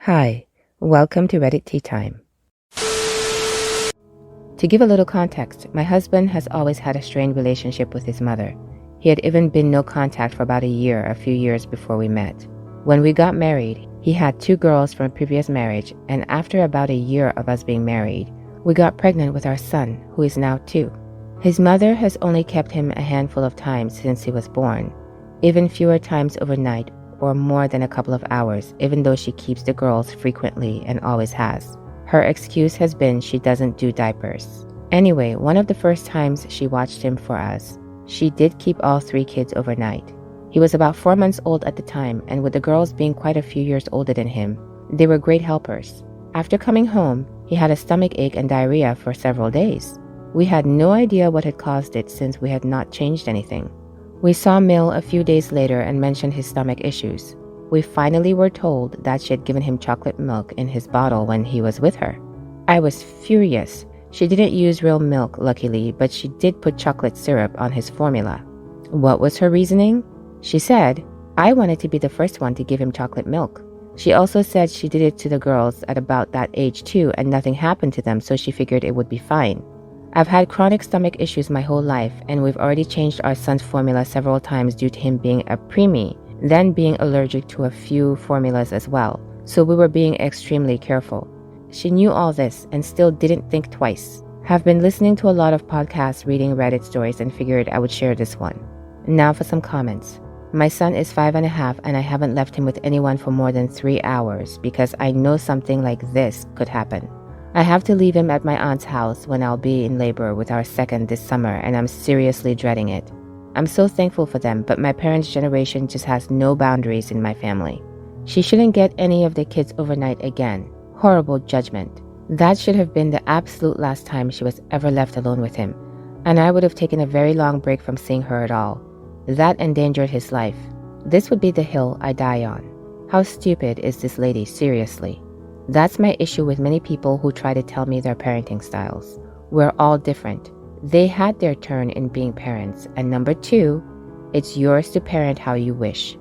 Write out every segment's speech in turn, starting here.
Hi, welcome to Reddit Tea Time. To give a little context, my husband has always had a strained relationship with his mother. He had even been no contact for about a year a few years before we met. When we got married, he had 2 girls from a previous marriage, and after about a year of us being married, we got pregnant with our son, who is now 2. His mother has only kept him a handful of times since he was born, even fewer times overnight or more than a couple of hours, even though she keeps the girls frequently and always has. Her excuse has been she doesn't do diapers. Anyway, one of the first times she watched him for us, she did keep all 3 kids overnight. He was about 4 months old at the time, and with the girls being quite a few years older than him, they were great helpers. After coming home, he had a stomach ache and diarrhea for several days. We had no idea what had caused it since we had not changed anything. We saw Mill a few days later and mentioned his stomach issues. We finally were told that she had given him chocolate milk in his bottle when he was with her. I was furious. She didn't use real milk, luckily, but she did put chocolate syrup on his formula. What was her reasoning? She said, I wanted to be the first one to give him chocolate milk. She also said she did it to the girls at about that age too, and nothing happened to them, so she figured it would be fine. I've had chronic stomach issues my whole life, and we've already changed our son's formula several times due to him being a preemie, then being allergic to a few formulas as well, so we were being extremely careful. She knew all this and still didn't think twice. Have been listening to a lot of podcasts, reading Reddit stories, and figured I would share this one. Now for some comments. My son is 5.5 and I haven't left him with anyone for more than 3 hours because I know something like this could happen. I have to leave him at my aunt's house when I'll be in labor with our second this summer, and I'm seriously dreading it. I'm so thankful for them, but my parents' generation just has no boundaries in my family. She shouldn't get any of the kids overnight again. Horrible judgment. That should have been the absolute last time she was ever left alone with him, and I would have taken a very long break from seeing her at all. That endangered his life. This would be the hill I die on. How stupid is this lady, seriously? That's my issue with many people who try to tell me their parenting styles. We're all different. They had their turn in being parents, and number 2, it's yours to parent how you wish.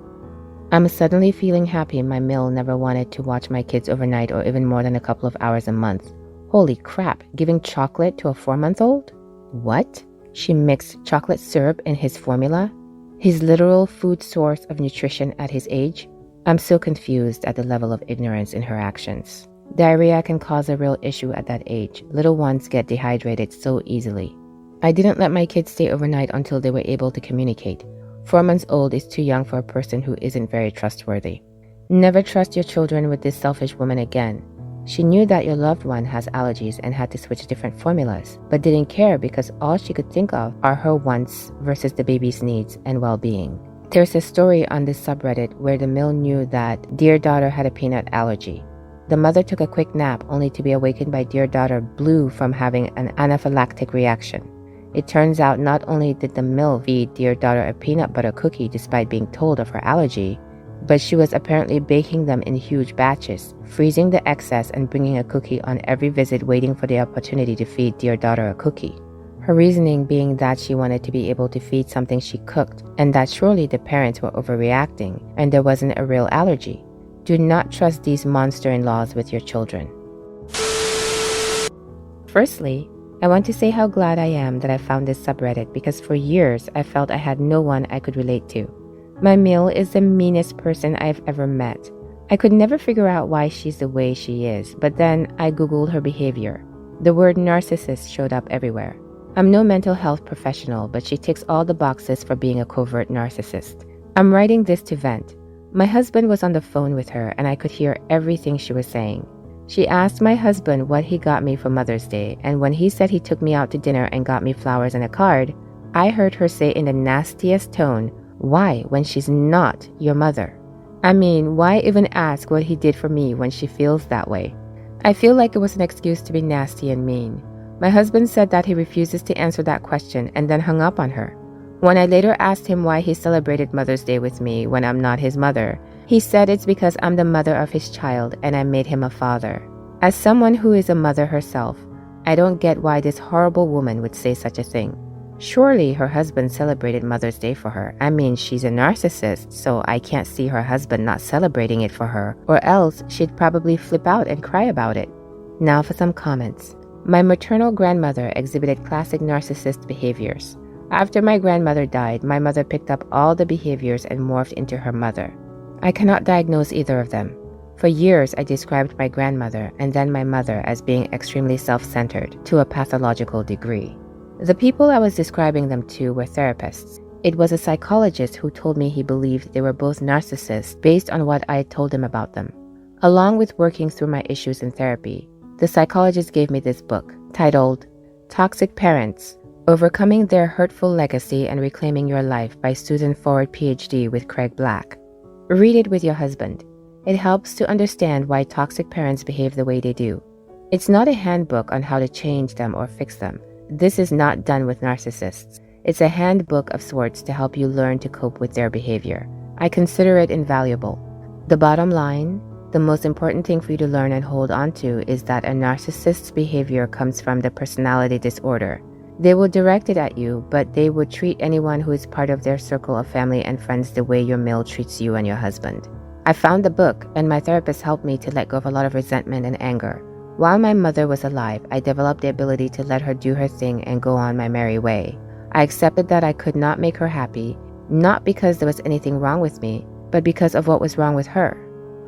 I'm suddenly feeling happy my Mill never wanted to watch my kids overnight or even more than a couple of hours a month. Holy crap, giving chocolate to a 4-month-old? What? She mixed chocolate syrup in his formula? His literal food source of nutrition at his age? I'm so confused at the level of ignorance in her actions. Diarrhea can cause a real issue at that age. Little ones get dehydrated so easily. I didn't let my kids stay overnight until they were able to communicate. 4 months old is too young for a person who isn't very trustworthy. Never trust your children with this selfish woman again. She knew that your loved one has allergies and had to switch different formulas, but didn't care because all she could think of are her wants versus the baby's needs and well-being. There's a story on this subreddit where the Mill knew that dear daughter had a peanut allergy. The mother took a quick nap only to be awakened by dear daughter blue from having an anaphylactic reaction. It turns out not only did the Mill feed dear daughter a peanut butter cookie despite being told of her allergy, but she was apparently baking them in huge batches, freezing the excess and bringing a cookie on every visit, waiting for the opportunity to feed dear daughter a cookie. Her reasoning being that she wanted to be able to feed something she cooked, and that surely the parents were overreacting and there wasn't a real allergy. Do not trust these monster-in-laws with your children. Firstly, I want to say how glad I am that I found this subreddit because for years I felt I had no one I could relate to. My Mill is the meanest person I've ever met. I could never figure out why she's the way she is, but then I googled her behavior. The word narcissist showed up everywhere. I'm no mental health professional, but she ticks all the boxes for being a covert narcissist. I'm writing this to vent. My husband was on the phone with her and I could hear everything she was saying. She asked my husband what he got me for Mother's Day, and when he said he took me out to dinner and got me flowers and a card, I heard her say in the nastiest tone, "Why, when she's not your mother?" I mean, why even ask what he did for me when she feels that way? I feel like it was an excuse to be nasty and mean. My husband said that he refuses to answer that question and then hung up on her. When I later asked him why he celebrated Mother's Day with me when I'm not his mother, he said it's because I'm the mother of his child and I made him a father. As someone who is a mother herself, I don't get why this horrible woman would say such a thing. Surely her husband celebrated Mother's Day for her. I mean, she's a narcissist, so I can't see her husband not celebrating it for her, or else she'd probably flip out and cry about it. Now for some comments. My maternal grandmother exhibited classic narcissist behaviors. After my grandmother died, my mother picked up all the behaviors and morphed into her mother. I cannot diagnose either of them. For years, I described my grandmother and then my mother as being extremely self-centered to a pathological degree. The people I was describing them to were therapists. It was a psychologist who told me he believed they were both narcissists based on what I had told him about them. Along with working through my issues in therapy, the psychologist gave me this book titled Toxic Parents: Overcoming Their Hurtful Legacy and Reclaiming Your Life by Susan Forward, PhD with Craig Black. Read it with your husband. It helps to understand why toxic parents behave the way they do. It's not a handbook on how to change them or fix them. This is not done with narcissists. It's a handbook of sorts to help you learn to cope with their behavior. I consider it invaluable. The bottom line, the most important thing for you to learn and hold on to is that a narcissist's behavior comes from the personality disorder. They will direct it at you, but they would treat anyone who is part of their circle of family and friends the way your male treats you and your husband. I found the book, and my therapist helped me to let go of a lot of resentment and anger. While my mother was alive, I developed the ability to let her do her thing and go on my merry way. I accepted that I could not make her happy, not because there was anything wrong with me, but because of what was wrong with her.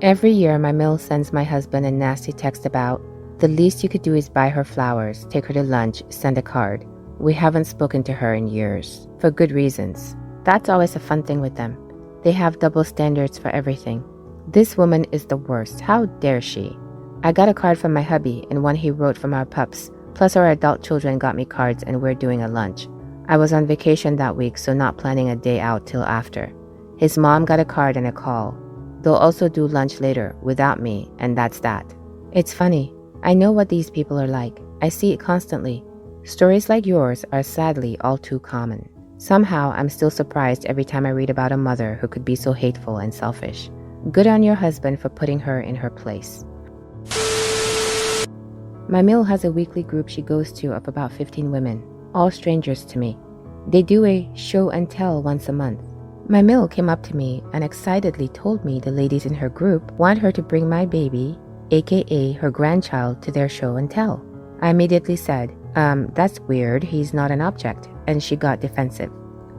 Every year, my mill sends my husband a nasty text about, the least you could do is buy her flowers, take her to lunch, send a card. We haven't spoken to her in years, for good reasons. That's always a fun thing with them. They have double standards for everything. This woman is the worst. How dare she? I got a card from my hubby and one he wrote from our pups, plus our adult children got me cards and we're doing a lunch. I was on vacation that week, so not planning a day out till after. His mom got a card and a call. They'll also do lunch later, without me, and that's that. It's funny. I know what these people are like. I see it constantly. Stories like yours are sadly all too common. Somehow, I'm still surprised every time I read about a mother who could be so hateful and selfish. Good on your husband for putting her in her place. My mill has a weekly group she goes to of about 15 women, all strangers to me. They do a show and tell once a month. My mill came up to me and excitedly told me the ladies in her group want her to bring my baby, aka her grandchild, to their show and tell. I immediately said, that's weird, he's not an object, and she got defensive.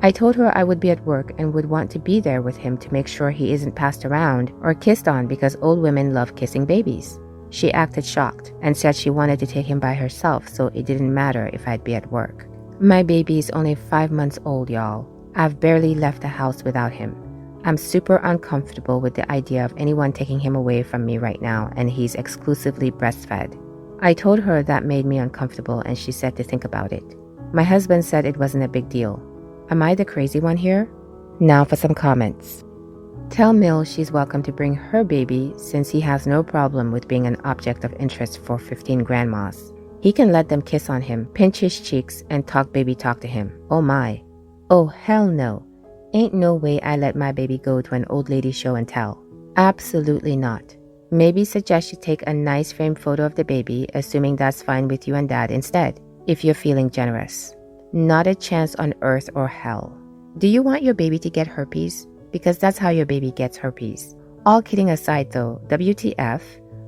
I told her I would be at work and would want to be there with him to make sure he isn't passed around or kissed on because old women love kissing babies. She acted shocked and said she wanted to take him by herself, so it didn't matter if I'd be at work. My baby is only 5 months old, y'all. I've barely left the house without him. I'm super uncomfortable with the idea of anyone taking him away from me right now, and he's exclusively breastfed. I told her that made me uncomfortable, and she said to think about it. My husband said it wasn't a big deal. Am I the crazy one here? Now for some comments. Tell Mill she's welcome to bring her baby since he has no problem with being an object of interest for 15 grandmas. He can let them kiss on him, pinch his cheeks, and talk baby talk to him. Oh my. Oh hell no. Ain't no way I let my baby go to an old lady show and tell. Absolutely not. Maybe suggest you take a nice framed photo of the baby, assuming that's fine with you and dad instead, if you're feeling generous. Not a chance on earth or hell. Do you want your baby to get herpes? Because that's how your baby gets herpes. All kidding aside though, WTF,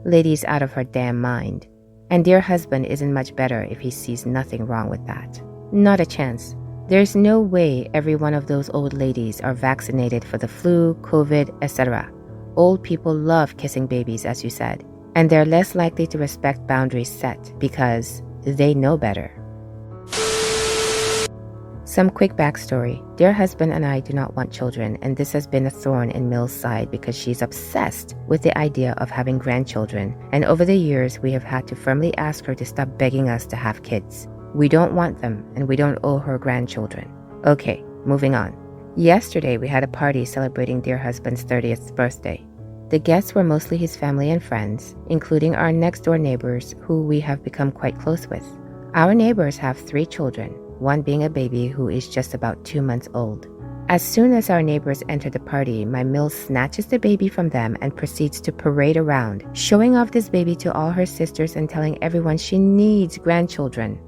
lady's out of her damn mind. And dear husband isn't much better if he sees nothing wrong with that. Not a chance. There's no way every one of those old ladies are vaccinated for the flu, COVID, etc. Old people love kissing babies, as you said, and they're less likely to respect boundaries set because they know better. Some quick backstory. Dear husband and I do not want children, and this has been a thorn in Mill's side because she's obsessed with the idea of having grandchildren, and over the years we have had to firmly ask her to stop begging us to have kids. We don't want them, and we don't owe her grandchildren. Okay, moving on. Yesterday we had a party celebrating dear husband's 30th birthday. The guests were mostly his family and friends, including our next door neighbors who we have become quite close with. Our neighbors have 3 children, one being a baby who is just about 2 months old. As soon as our neighbors enter the party, my mill snatches the baby from them and proceeds to parade around, showing off this baby to all her sisters and telling everyone she needs grandchildren.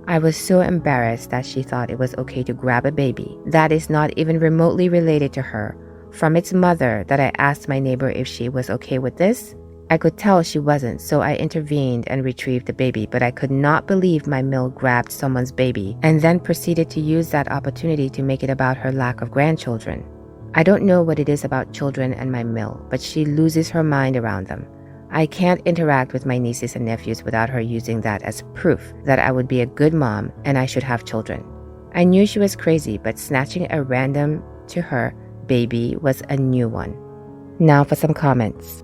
I was so embarrassed that she thought it was okay to grab a baby that is not even remotely related to her from its mother that I asked my neighbor if she was okay with this. I could tell she wasn't, so I intervened and retrieved the baby, but I could not believe my Mill grabbed someone's baby and then proceeded to use that opportunity to make it about her lack of grandchildren. I don't know what it is about children and my Mill, but she loses her mind around them. I can't interact with my nieces and nephews without her using that as proof that I would be a good mom and I should have children. I knew she was crazy, but snatching a random to her baby was a new one. Now for some comments.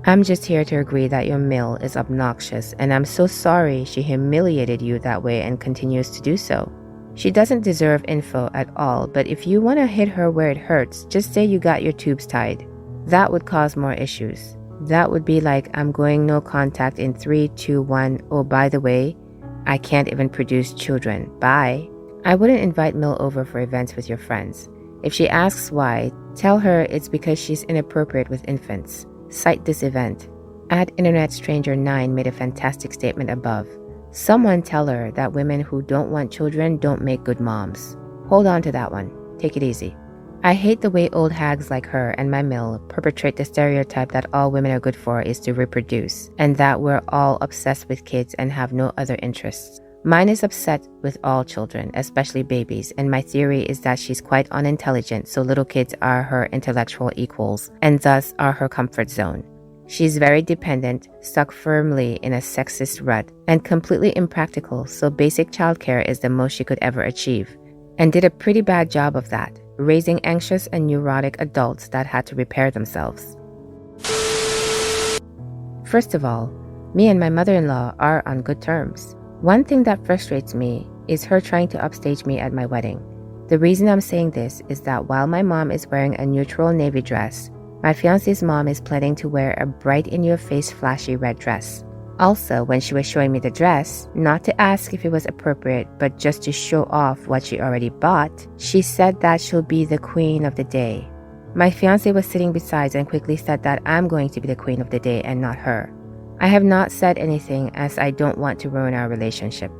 I'm just here to agree that your Mill is obnoxious, and I'm so sorry she humiliated you that way and continues to do so. She doesn't deserve info at all, but if you want to hit her where it hurts, just say you got your tubes tied. That would cause more issues. That would be like, I'm going no contact in 3, 2, 1. Oh, by the way, I can't even produce children. Bye. I wouldn't invite Mill over for events with your friends. If she asks why, tell her it's because she's inappropriate with infants. Cite this event. @InternetStranger9 made a fantastic statement above. Someone tell her that women who don't want children don't make good moms. Hold on to that one. Take it easy. I hate the way old hags like her and my Mill perpetrate the stereotype that all women are good for is to reproduce, and that we're all obsessed with kids and have no other interests. Mine is upset with all children, especially babies, and my theory is that she's quite unintelligent, so little kids are her intellectual equals, and thus are her comfort zone. She's very dependent, stuck firmly in a sexist rut, and completely impractical, so basic childcare is the most she could ever achieve, and did a pretty bad job of that, raising anxious and neurotic adults that had to repair themselves. First of all, me and my mother-in-law are on good terms. One thing that frustrates me is her trying to upstage me at my wedding. The reason I'm saying this is that while my mom is wearing a neutral navy dress, my fiance's mom is planning to wear a bright-in-your-face flashy red dress. Also, when she was showing me the dress, not to ask if it was appropriate, but just to show off what she already bought, she said that she'll be the queen of the day. My fiance was sitting beside and quickly said that I'm going to be the queen of the day and not her. I have not said anything as I don't want to ruin our relationship.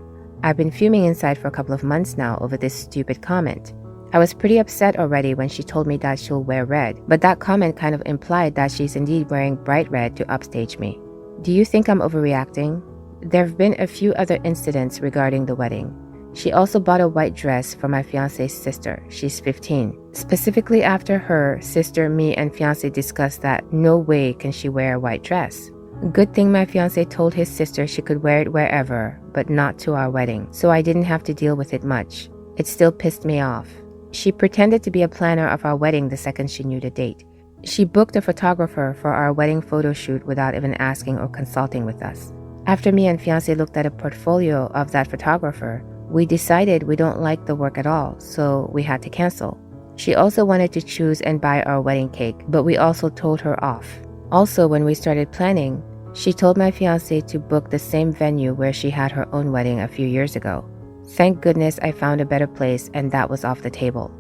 I've been fuming inside for a couple of months now over this stupid comment. I was pretty upset already when she told me that she'll wear red, but that comment kind of implied that she's indeed wearing bright red to upstage me. Do you think I'm overreacting? There have been a few other incidents regarding the wedding. She also bought a white dress for my fiance's sister. She's 15. Specifically after her sister, me, and fiance discussed that no way can she wear a white dress. Good thing my fiance told his sister she could wear it wherever, but not to our wedding, so I didn't have to deal with it much. It still pissed me off. She pretended to be a planner of our wedding the second she knew the date. She booked a photographer for our wedding photo shoot without even asking or consulting with us. After me and fiance looked at a portfolio of that photographer, we decided we don't like the work at all, so we had to cancel. She also wanted to choose and buy our wedding cake, but we also told her off. Also, when we started planning, she told my fiance to book the same venue where she had her own wedding a few years ago. Thank goodness I found a better place and that was off the table.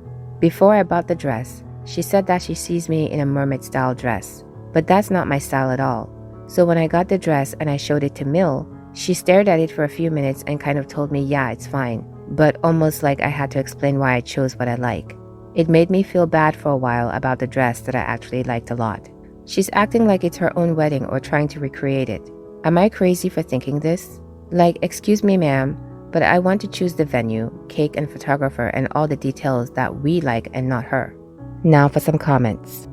Before I bought the dress, she said that she sees me in a mermaid-style dress, but that's not my style at all. So when I got the dress and I showed it to Mill, she stared at it for a few minutes and kind of told me, yeah, it's fine, but almost like I had to explain why I chose what I like. It made me feel bad for a while about the dress that I actually liked a lot. She's acting like it's her own wedding or trying to recreate it. Am I crazy for thinking this? Like, excuse me, ma'am, but I want to choose the venue, cake, and photographer and all the details that we like and not her. Now for some comments.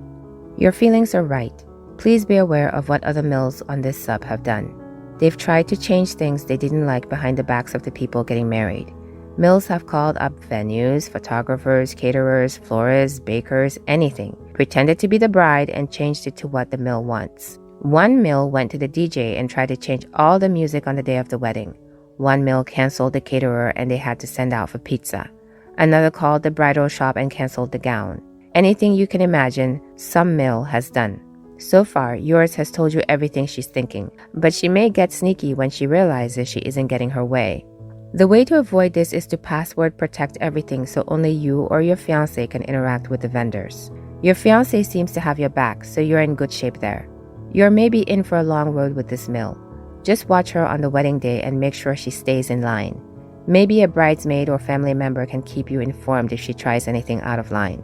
Your feelings are right. Please be aware of what other Mills on this sub have done. They've tried to change things they didn't like behind the backs of the people getting married. Mills have called up venues, photographers, caterers, florists, bakers, anything, pretended to be the bride and changed it to what the Mill wants. One Mill went to the DJ and tried to change all the music on the day of the wedding. One Mill canceled the caterer and they had to send out for pizza. Another called the bridal shop and canceled the gown. Anything you can imagine, some Mill has done. So far, yours has told you everything she's thinking, but she may get sneaky when she realizes she isn't getting her way. The way to avoid this is to password protect everything so only you or your fiancé can interact with the vendors. Your fiancé seems to have your back, so you're in good shape there. You're maybe in for a long road with this Mill. Just watch her on the wedding day and make sure she stays in line. Maybe a bridesmaid or family member can keep you informed if she tries anything out of line.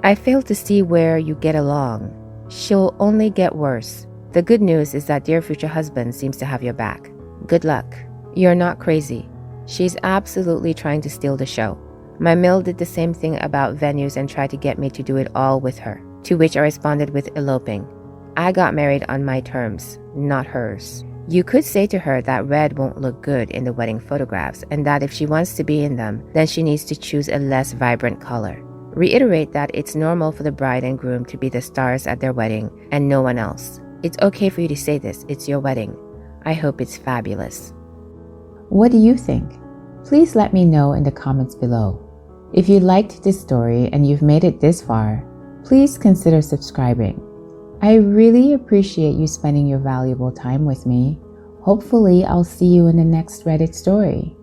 I fail to see where you get along. She'll only get worse. The good news is that dear future husband seems to have your back. Good luck. You're not crazy. She's absolutely trying to steal the show. My mill did the same thing about venues and tried to get me to do it all with her, to which I responded with eloping. I got married on my terms, not hers. You could say to her that red won't look good in the wedding photographs and that if she wants to be in them, then she needs to choose a less vibrant color. Reiterate that it's normal for the bride and groom to be the stars at their wedding and no one else. It's okay for you to say this, it's your wedding. I hope it's fabulous. What do you think? Please let me know in the comments below. If you liked this story and you've made it this far, please consider subscribing. I really appreciate you spending your valuable time with me. Hopefully, I'll see you in the next Reddit story.